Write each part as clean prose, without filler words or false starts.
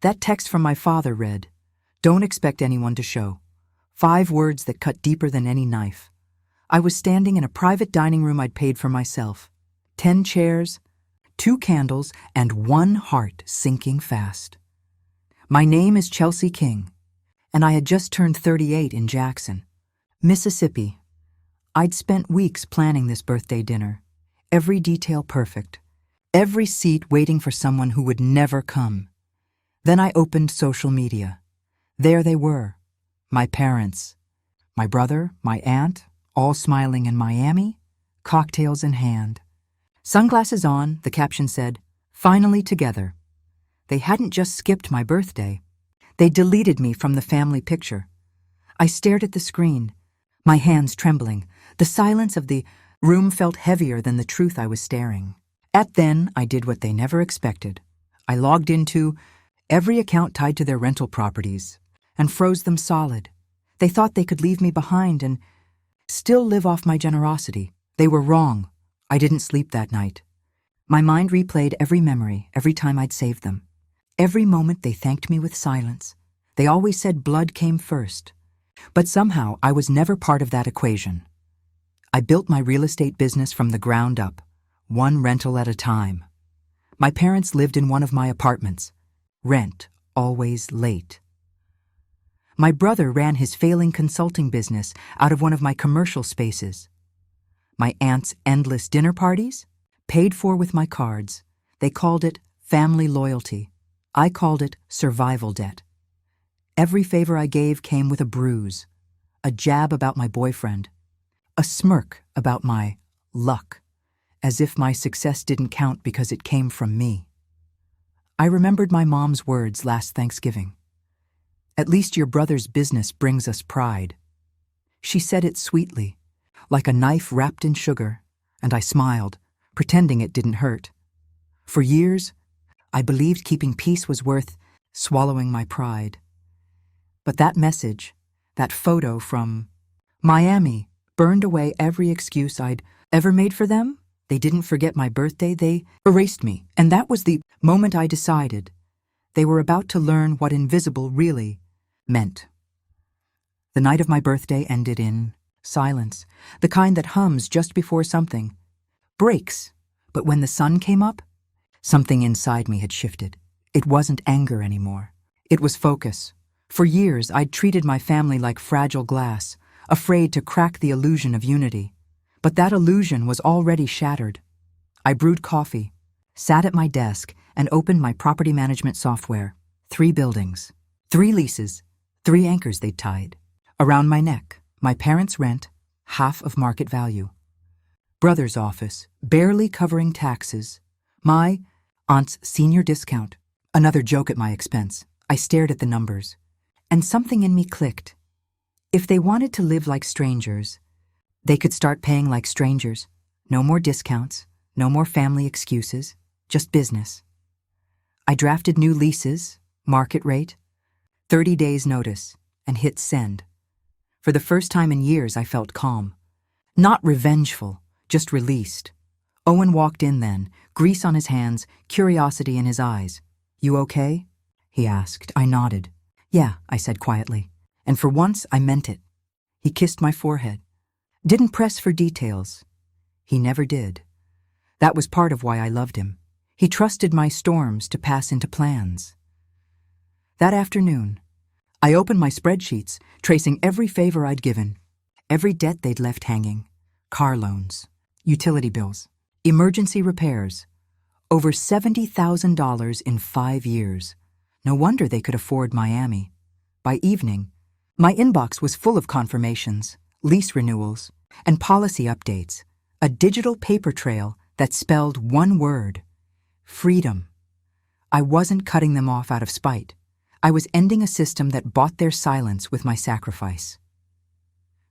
That text from my father read, "Don't expect anyone to show." 5 words that cut deeper than any knife. I was standing in a private dining room I'd paid for myself. 10 chairs, 2 candles, and 1 heart sinking fast. My name is Chelsea King, and I had just turned 38 in Jackson, Mississippi. I'd spent weeks planning this birthday dinner, every detail perfect, every seat waiting for someone who would never come. Then I opened social media. There they were, my parents, my brother, my aunt, all smiling in Miami, cocktails in hand. Sunglasses on, the caption said, "Finally together." They hadn't just skipped my birthday. They deleted me from the family picture. I stared at the screen, my hands trembling. The silence of the room felt heavier than the truth I was staring at. Then I did what they never expected. I logged into every account tied to their rental properties and froze them solid. They thought they could leave me behind and still live off my generosity. They were wrong. I didn't sleep that night. My mind replayed every memory, every time I'd saved them. Every moment they thanked me with silence. They always said blood came first. But somehow I was never part of that equation. I built my real estate business from the ground up, one rental at a time. My parents lived in one of my apartments. Rent always late. My brother ran his failing consulting business out of one of my commercial spaces. My aunt's endless dinner parties? Paid for with my cards. They called it family loyalty. I called it survival debt. Every favor I gave came with a bruise, a jab about my boyfriend, a smirk about my luck, as if my success didn't count because it came from me. I remembered my mom's words last Thanksgiving. "At least your brother's business brings us pride." She said it sweetly, like a knife wrapped in sugar, and I smiled, pretending it didn't hurt. For years, I believed keeping peace was worth swallowing my pride. But that message, that photo from Miami, burned away every excuse I'd ever made for them. They didn't forget my birthday, they erased me. And that was the moment I decided they were about to learn what invisible really meant. The night of my birthday ended in silence, the kind that hums just before something breaks. But when the sun came up, something inside me had shifted. It wasn't anger anymore. It was focus. For years, I'd treated my family like fragile glass, afraid to crack the illusion of unity. But that illusion was already shattered. I brewed coffee, sat at my desk, and opened my property management software. 3 buildings, 3 leases, 3 anchors they'd tied. Around my neck, my parents' rent, half of market value. Brother's office, barely covering taxes. My aunt's senior discount, another joke at my expense. I stared at the numbers, and something in me clicked. If they wanted to live like strangers, they could start paying like strangers. No more discounts, no more family excuses, just business. I drafted new leases, market rate, 30 days notice, and hit send. For the first time in years, I felt calm. Not revengeful, just released. Owen walked in then, grease on his hands, curiosity in his eyes. "You okay?" he asked. I nodded. "Yeah," I said quietly. And for once, I meant it. He kissed my forehead. Didn't press for details. He never did. That was part of why I loved him. He trusted my storms to pass into plans. That afternoon, I opened my spreadsheets, tracing every favor I'd given, every debt they'd left hanging, car loans, utility bills, emergency repairs, over $70,000 in 5 years. No wonder they could afford Miami. By evening, my inbox was full of confirmations, lease renewals, and policy updates, a digital paper trail that spelled one word: freedom. I wasn't cutting them off out of spite. I was ending a system that bought their silence with my sacrifice.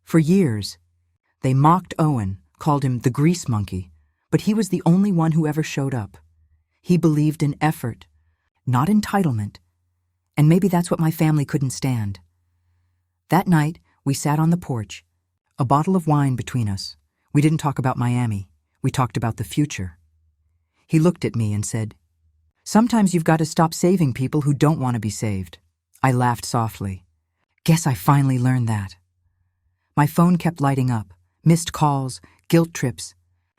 For years, they mocked Owen, called him the grease monkey, but he was the only one who ever showed up. He believed in effort, not entitlement, and maybe that's what my family couldn't stand. That night, we sat on the porch, a bottle of wine between us. We didn't talk about Miami. We talked about the future. He looked at me and said, Sometimes you've got to stop saving people who don't want to be saved. I laughed softly. Guess I finally learned that. My phone kept lighting up. Missed calls, guilt trips,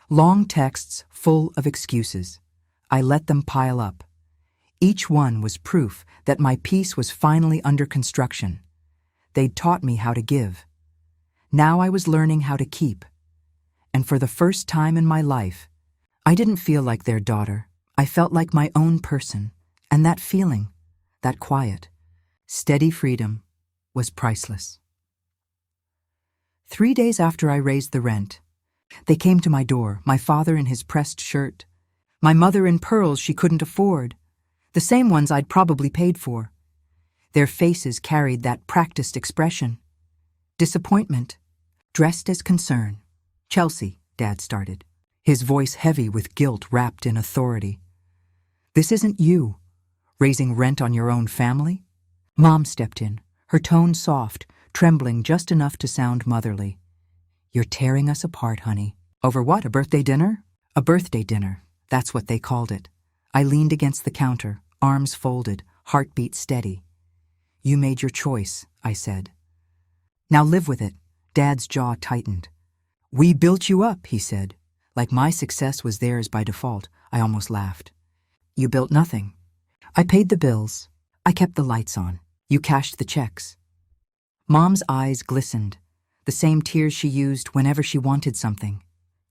long texts full of excuses. I let them pile up. Each one was proof that my peace was finally under construction. They'd taught me how to give. Now I was learning how to keep. And for the first time in my life, I didn't feel like their daughter. I felt like my own person. And that feeling, that quiet, steady freedom, was priceless. 3 days after I raised the rent, they came to my door, my father in his pressed shirt, my mother in pearls she couldn't afford, the same ones I'd probably paid for. Their faces carried that practiced expression. Disappointment, dressed as concern. "Chelsea," Dad started, his voice heavy with guilt wrapped in authority. "This isn't you, raising rent on your own family?" Mom stepped in, her tone soft, trembling just enough to sound motherly. "You're tearing us apart, honey." "Over what, a birthday dinner?" "A birthday dinner, that's what they called it." I leaned against the counter, arms folded, heartbeat steady. "You made your choice," I said. "Now live with it." Dad's jaw tightened. "We built you up," he said. Like my success was theirs by default. I almost laughed. "You built nothing. I paid the bills. I kept the lights on. You cashed the checks." Mom's eyes glistened, the same tears she used whenever she wanted something.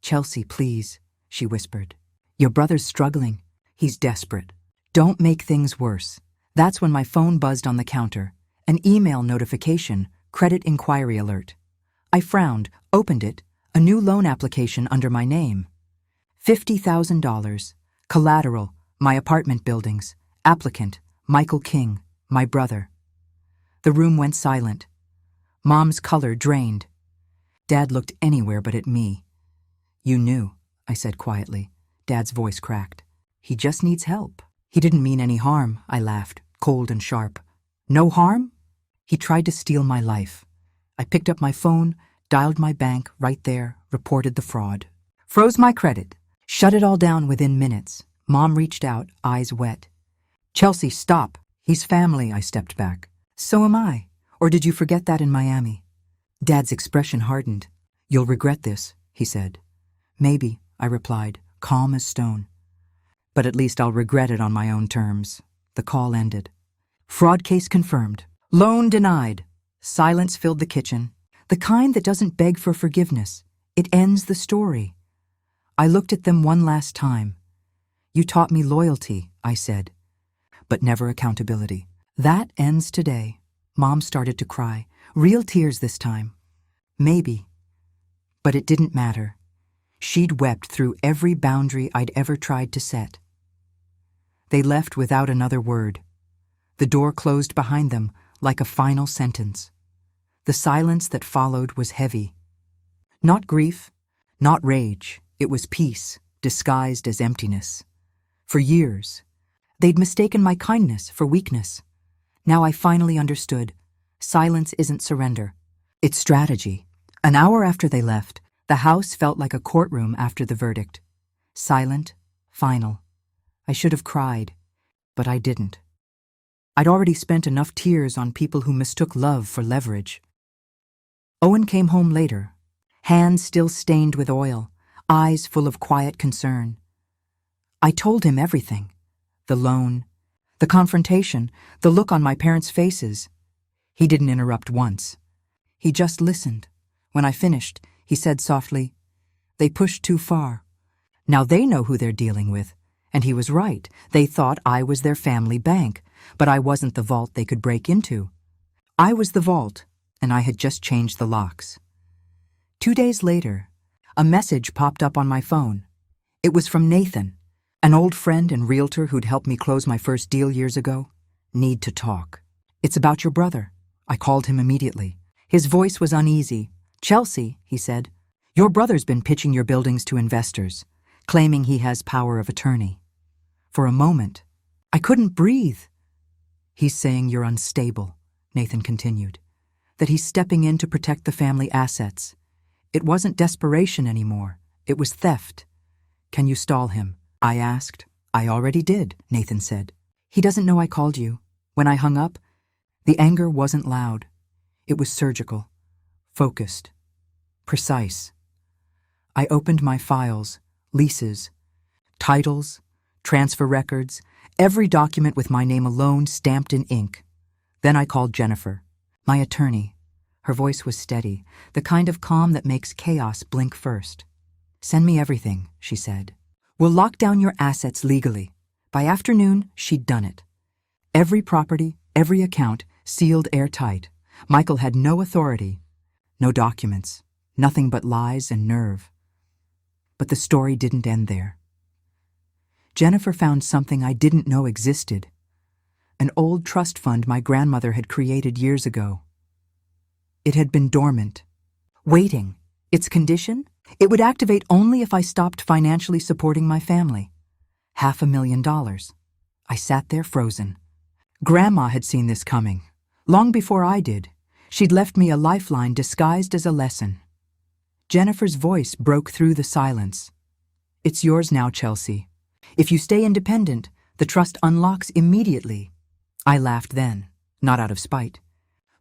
"Chelsea, please," she whispered. "Your brother's struggling. He's desperate. Don't make things worse." That's when my phone buzzed on the counter. An email notification, credit inquiry alert. I frowned, opened it, a new loan application under my name. $50,000. Collateral, my apartment buildings. Applicant, Michael King, my brother. The room went silent. Mom's color drained. Dad looked anywhere but at me. "You knew," I said quietly. Dad's voice cracked. "He just needs help." "He didn't mean any harm," I laughed, cold and sharp. "No harm?" "He tried to steal my life." I picked up my phone, dialed my bank right there, reported the fraud. Froze my credit, shut it all down within minutes. Mom reached out, eyes wet. "Chelsea, stop. He's family," I stepped back. "So am I. Or did you forget that in Miami?" Dad's expression hardened. "You'll regret this," he said. "Maybe," I replied, calm as stone. "But at least I'll regret it on my own terms." The call ended. Fraud case confirmed. Loan denied. Silence filled the kitchen. The kind that doesn't beg for forgiveness. It ends the story. I looked at them one last time. "You taught me loyalty," I said, "but never accountability. That ends today." Mom started to cry. Real tears this time. Maybe. But it didn't matter. She'd wept through every boundary I'd ever tried to set. They left without another word. The door closed behind them like a final sentence. The silence that followed was heavy. Not grief, not rage. It was peace, disguised as emptiness. For years, they'd mistaken my kindness for weakness. Now I finally understood. Silence isn't surrender. It's strategy. An hour after they left, the house felt like a courtroom after the verdict. Silent, final. I should have cried, but I didn't. I'd already spent enough tears on people who mistook love for leverage. Owen came home later, hands still stained with oil, eyes full of quiet concern. I told him everything. The loan, the confrontation, the look on my parents' faces. He didn't interrupt once. He just listened. When I finished, he said softly, "They pushed too far. Now they know who they're dealing with." And he was right. They thought I was their family bank, but I wasn't the vault they could break into. I was the vault, and I had just changed the locks. 2 days later, a message popped up on my phone. It was from Nathan, an old friend and realtor who'd helped me close my first deal years ago. "Need to talk." "It's about your brother." I called him immediately. His voice was uneasy. "Chelsea," he said, "your brother's been pitching your buildings to investors, claiming he has power of attorney." For a moment, I couldn't breathe. "He's saying you're unstable," Nathan continued, "that he's stepping in to protect the family assets. It wasn't desperation anymore. It was theft. Can you stall him?" I asked, I already did, Nathan said. He doesn't know I called you. When I hung up, the anger wasn't loud. It was surgical, focused, precise. I opened my files, leases, titles, transfer records, every document with my name alone stamped in ink. Then I called Jennifer, my attorney. Her voice was steady, the kind of calm that makes chaos blink first. "Send me everything," she said. "We'll lock down your assets legally." By afternoon, she'd done it. Every property, every account, sealed airtight. Michael had no authority, no documents, nothing but lies and nerve. But the story didn't end there. Jennifer found something I didn't know existed. An old trust fund my grandmother had created years ago. It had been dormant, waiting. Its condition? It would activate only if I stopped financially supporting my family. $500,000. I sat there frozen. Grandma had seen this coming. Long before I did, she'd left me a lifeline disguised as a lesson. Jennifer's voice broke through the silence. "It's yours now, Chelsea. If you stay independent, the trust unlocks immediately." I laughed then, not out of spite,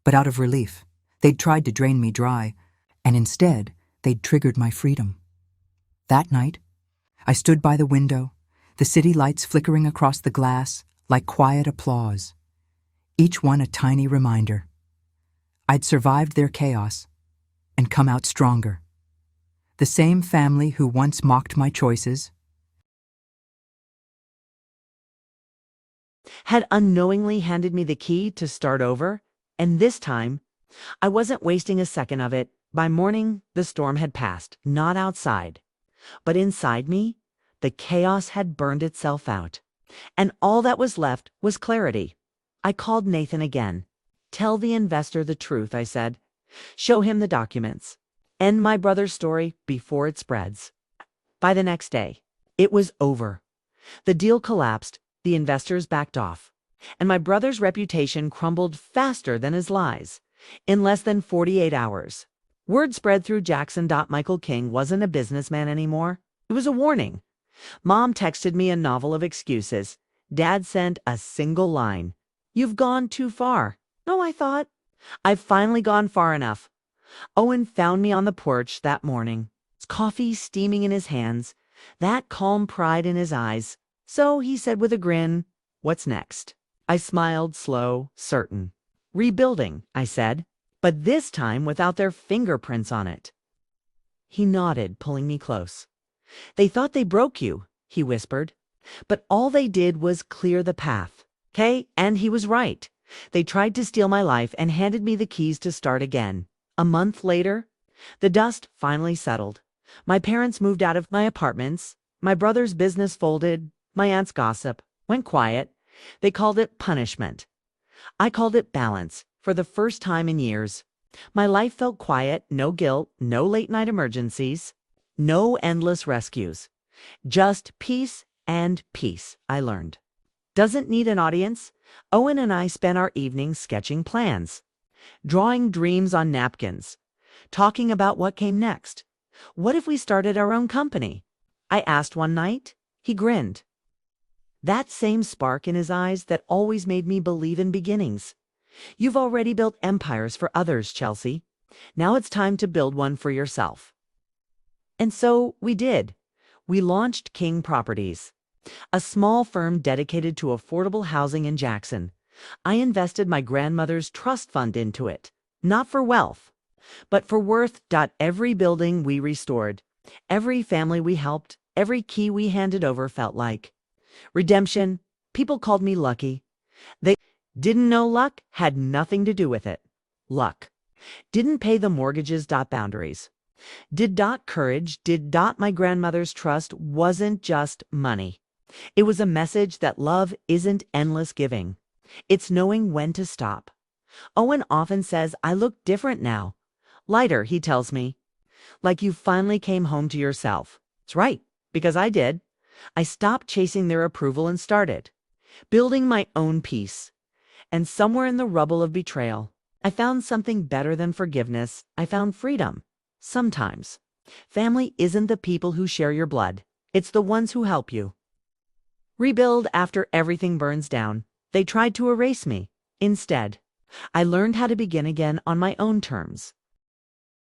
but out of relief. They'd tried to drain me dry, and instead, they'd triggered my freedom. That night, I stood by the window, the city lights flickering across the glass like quiet applause, each one a tiny reminder. I'd survived their chaos and come out stronger. The same family who once mocked my choices had unknowingly handed me the key to start over, and this time, I wasn't wasting a second of it. By morning, the storm had passed, not outside, but inside me, the chaos had burned itself out, and all that was left was clarity. I called Nathan again. "Tell the investor the truth," I said. "Show him the documents. End my brother's story before it spreads." By the next day, it was over. The deal collapsed, the investors backed off, and my brother's reputation crumbled faster than his lies. In less than 48 hours, word spread through Jackson. Michael King wasn't a businessman anymore. It was a warning. Mom texted me a novel of excuses. Dad sent a single line. "You've gone too far." No, I thought. I've finally gone far enough. Owen found me on the porch that morning, coffee steaming in his hands, that calm pride in his eyes. So he said with a grin, "What's next?" I smiled, slow, certain. "Rebuilding," I said, but this time without their fingerprints on it. He nodded, pulling me close. "They thought they broke you," he whispered, "but all they did was clear the path." Okay, and he was right. They tried to steal my life and handed me the keys to start again. A month later, the dust finally settled. My parents moved out of my apartments. My brother's business folded. My aunt's gossip went quiet. They called it punishment. I called it balance. For the first time in years, my life felt quiet, no guilt, no late-night emergencies, no endless rescues. Just peace, and peace, I learned. Doesn't need an audience. Owen and I spent our evenings sketching plans, drawing dreams on napkins, talking about what came next. What if we started our own company? I asked one night. He grinned. That same spark in his eyes that always made me believe in beginnings. "You've already built empires for others, Chelsea. Now it's time to build one for yourself." And so we did. We launched King Properties, a small firm dedicated to affordable housing in Jackson. I invested my grandmother's trust fund into it, not for wealth, but for worth. Every building we restored, every family we helped, every key we handed over felt like redemption. People called me lucky. They didn't know luck had nothing to do with it. Luck didn't pay the mortgages. Boundaries did. Courage did. My grandmother's trust wasn't just money. It was a message that love isn't endless giving. It's knowing when to stop. Owen often says I look different now. Lighter, he tells me. Like you finally came home to yourself. It's right, because I did. I stopped chasing their approval and started building my own peace. And somewhere in the rubble of betrayal, I found something better than forgiveness. I found freedom. Sometimes, family isn't the people who share your blood. It's the ones who help you. Rebuild after everything burns down. They tried to erase me. Instead, I learned how to begin again on my own terms.